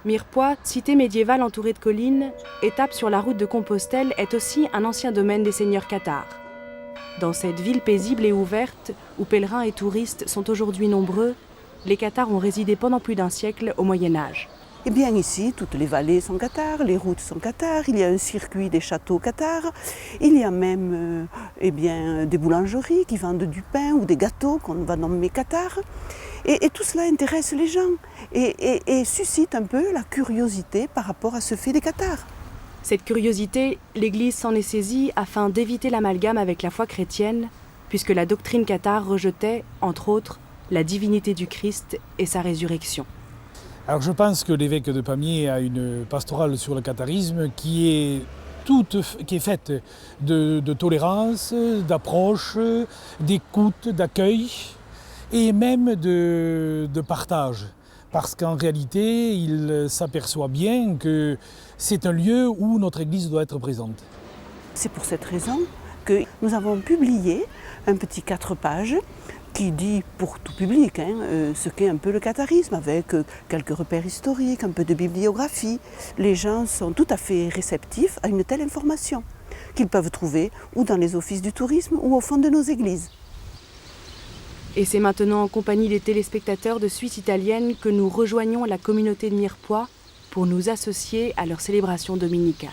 Mirepoix, cité médiévale entourée de collines, étape sur la route de Compostelle, est aussi un ancien domaine des seigneurs cathares. Dans cette ville paisible et ouverte, où pèlerins et touristes sont aujourd'hui nombreux, les cathares ont résidé pendant plus d'un siècle au Moyen-Âge. Eh bien ici, toutes les vallées sont cathares, les routes sont cathares, il y a un circuit des châteaux cathares, il y a même des boulangeries qui vendent du pain ou des gâteaux qu'on va nommer cathares. Et tout cela intéresse les gens et suscite un peu la curiosité par rapport à ce fait des cathares. Cette curiosité, l'Église s'en est saisie afin d'éviter l'amalgame avec la foi chrétienne, puisque la doctrine cathare rejetait, entre autres, la divinité du Christ et sa résurrection. Alors je pense que l'évêque de Pamiers a une pastorale sur le catharisme qui est faite de tolérance, d'approche, d'écoute, d'accueil et même de partage. Parce qu'en réalité, il s'aperçoit bien que c'est un lieu où notre Église doit être présente. C'est pour cette raison que nous avons publié un petit 4 pages qui dit pour tout public ce qu'est un peu le catharisme, avec quelques repères historiques, un peu de bibliographie. Les gens sont tout à fait réceptifs à une telle information qu'ils peuvent trouver ou dans les offices du tourisme ou au fond de nos églises. Et c'est maintenant en compagnie des téléspectateurs de Suisse italienne que nous rejoignons la communauté de Mirepoix pour nous associer à leur célébration dominicale.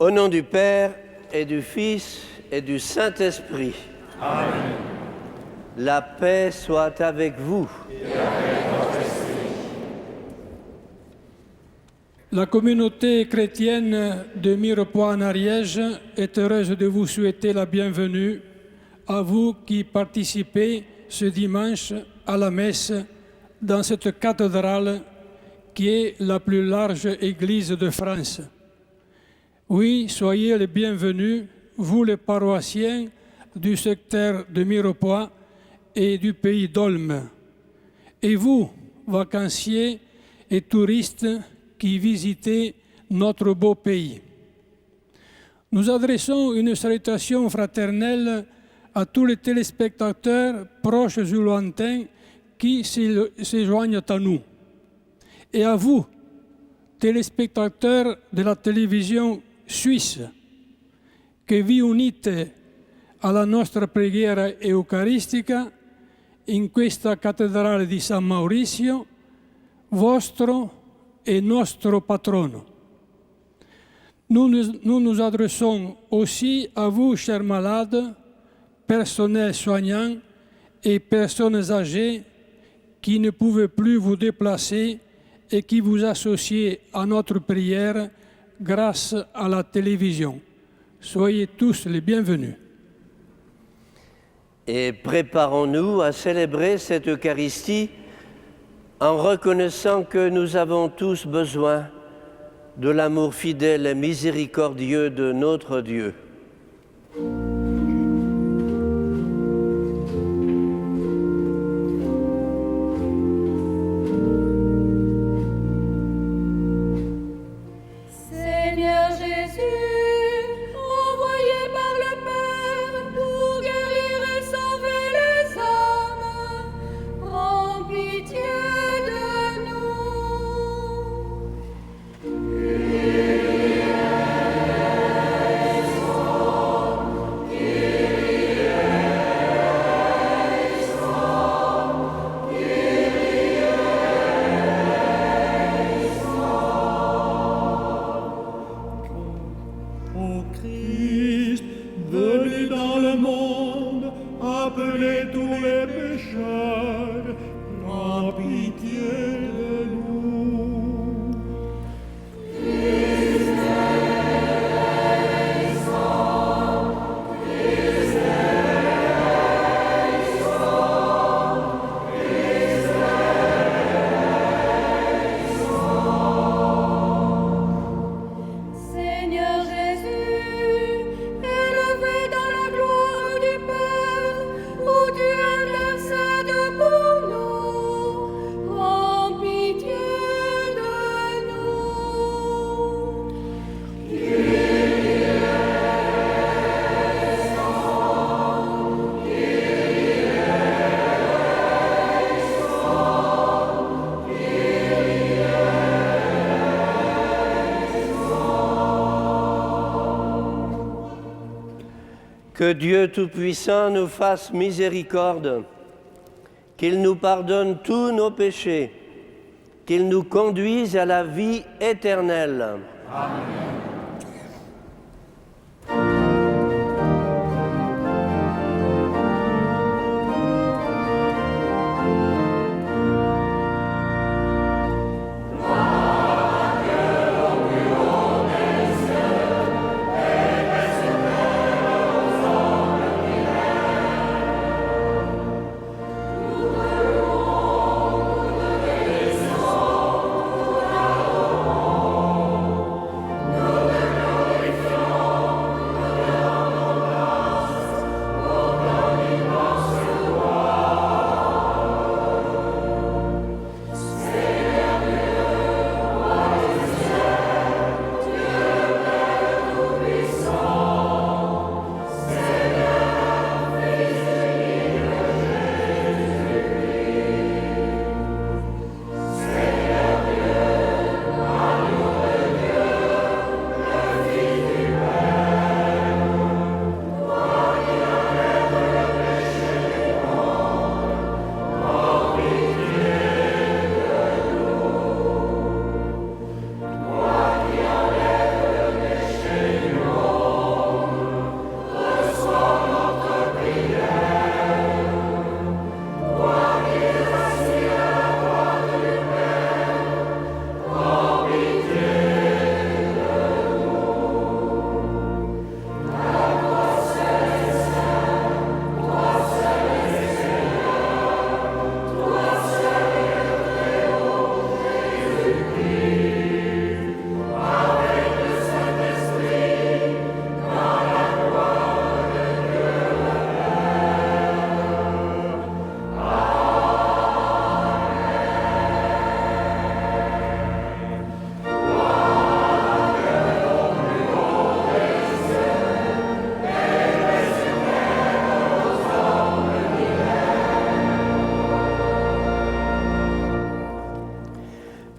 Au nom du Père et du Fils et du Saint-Esprit. Amen. La paix soit avec vous. Et avec votre esprit. La communauté chrétienne de Mirepoix en Ariège est heureuse de vous souhaiter la bienvenue à vous qui participez ce dimanche à la messe dans cette cathédrale qui est la plus large église de France. Oui, soyez les bienvenus, vous les paroissiens du secteur de Mirepoix et du pays d'Olme. Et vous, vacanciers et touristes qui visitez notre beau pays. Nous adressons une salutation fraternelle à tous les téléspectateurs proches ou lointains qui se joignent à nous. Et à vous, téléspectateurs de la télévision suisse, che vi unite alla nostra preghiera eucaristica in questa cattedrale di San Maurizio, vostro et nostro patrono. Nous nous adressons aussi à vous, chers malades, personnel soignant et personnes âgées qui ne pouvaient plus vous déplacer et qui vous associez à notre prière grâce à la télévision. Soyez tous les bienvenus. Et préparons-nous à célébrer cette Eucharistie en reconnaissant que nous avons tous besoin de l'amour fidèle et miséricordieux de notre Dieu. Seigneur Jésus, envoyé par le Père pour guérir et sauver les hommes, prends pitié de nous. Ô Christ, venez dans le monde, appelez tous les pécheurs, prends pitié de nous. Seigneur Jésus, élevé dans la gloire du Père, où tu intercèdes pour nous, prends pitié de nous. Que Dieu Tout-Puissant nous fasse miséricorde, qu'il nous pardonne tous nos péchés, qu'il nous conduise à la vie éternelle.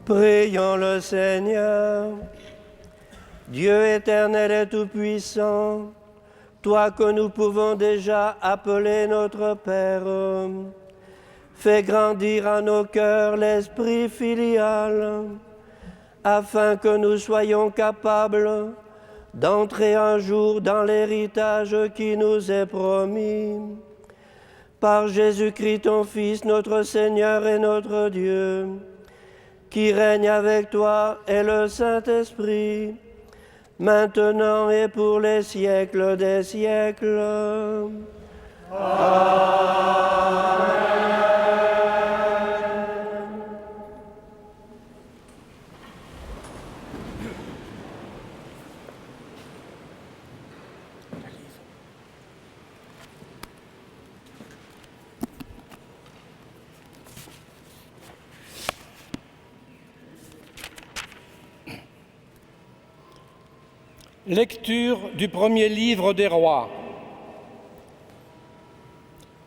Prions le Seigneur. Dieu éternel et tout-puissant, toi que nous pouvons déjà appeler notre Père, fais grandir à nos cœurs l'esprit filial, afin que nous soyons capables d'entrer un jour dans l'héritage qui nous est promis. Par Jésus-Christ, ton Fils, notre Seigneur et notre Dieu, qui règne avec toi et le Saint-Esprit, maintenant et pour les siècles des siècles. Amen. Lecture du premier livre des rois.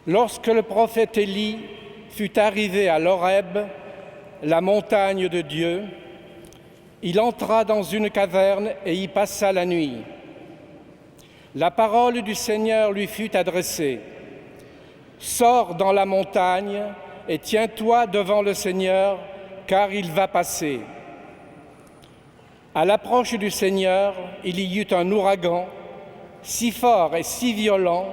Lorsque le prophète Élie fut arrivé à l'Horeb, la montagne de Dieu, il entra dans une caverne et y passa la nuit. La parole du Seigneur lui fut adressée. « Sors dans la montagne et tiens-toi devant le Seigneur, car il va passer. » À l'approche du Seigneur, il y eut un ouragan, si fort et si violent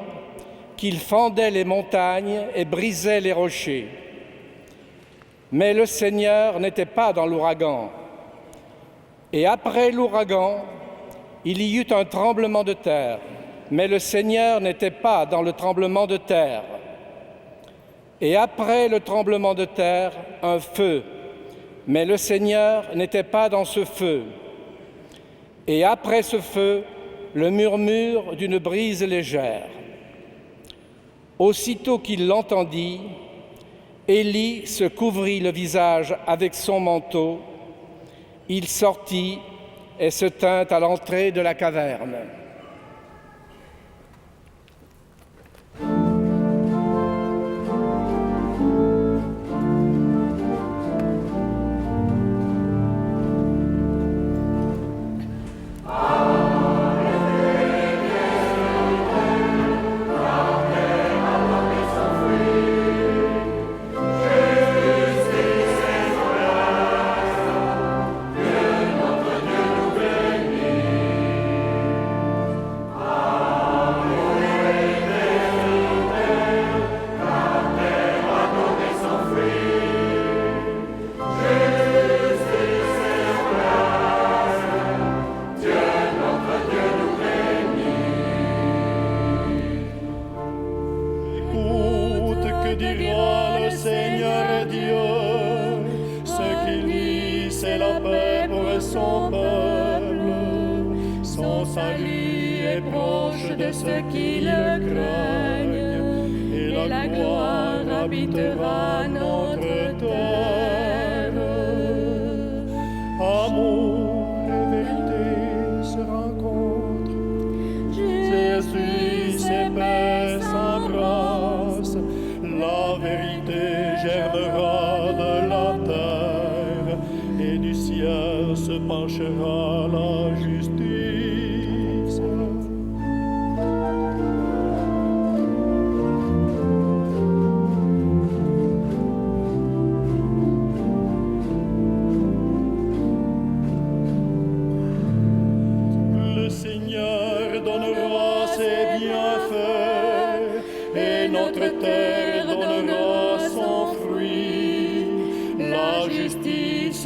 qu'il fendait les montagnes et brisait les rochers. Mais le Seigneur n'était pas dans l'ouragan. Et après l'ouragan, il y eut un tremblement de terre, mais le Seigneur n'était pas dans le tremblement de terre. Et après le tremblement de terre, un feu, mais le Seigneur n'était pas dans ce feu. Et après ce feu, le murmure d'une brise légère. Aussitôt qu'il l'entendit, Élie se couvrit le visage avec son manteau. Il sortit et se tint à l'entrée de la caverne.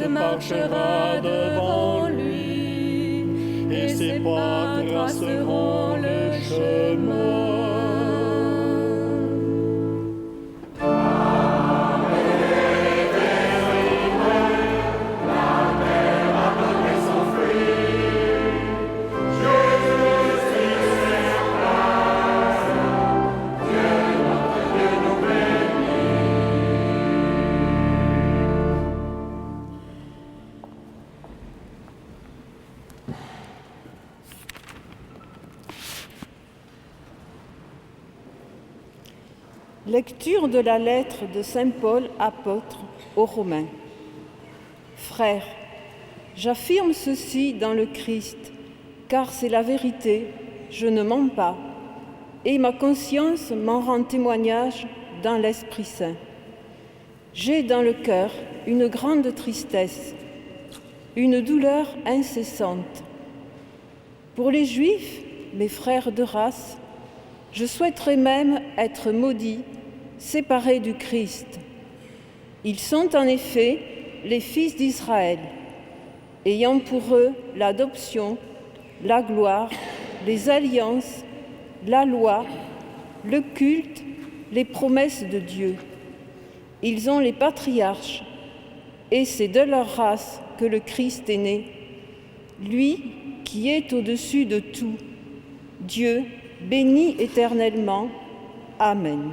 Marchera devant lui et ses pas traceront le chemin. Lecture de la lettre de saint Paul, apôtre, aux Romains. Frères, j'affirme ceci dans le Christ, car c'est la vérité, je ne mens pas, et ma conscience m'en rend témoignage dans l'Esprit Saint. J'ai dans le cœur une grande tristesse, une douleur incessante. Pour les Juifs, mes frères de race, je souhaiterais même être maudits, séparés du Christ. Ils sont en effet les fils d'Israël, ayant pour eux l'adoption, la gloire, les alliances, la loi, le culte, les promesses de Dieu. Ils ont les patriarches, et c'est de leur race que le Christ est né, lui qui est au-dessus de tout, Dieu béni éternellement. Amen.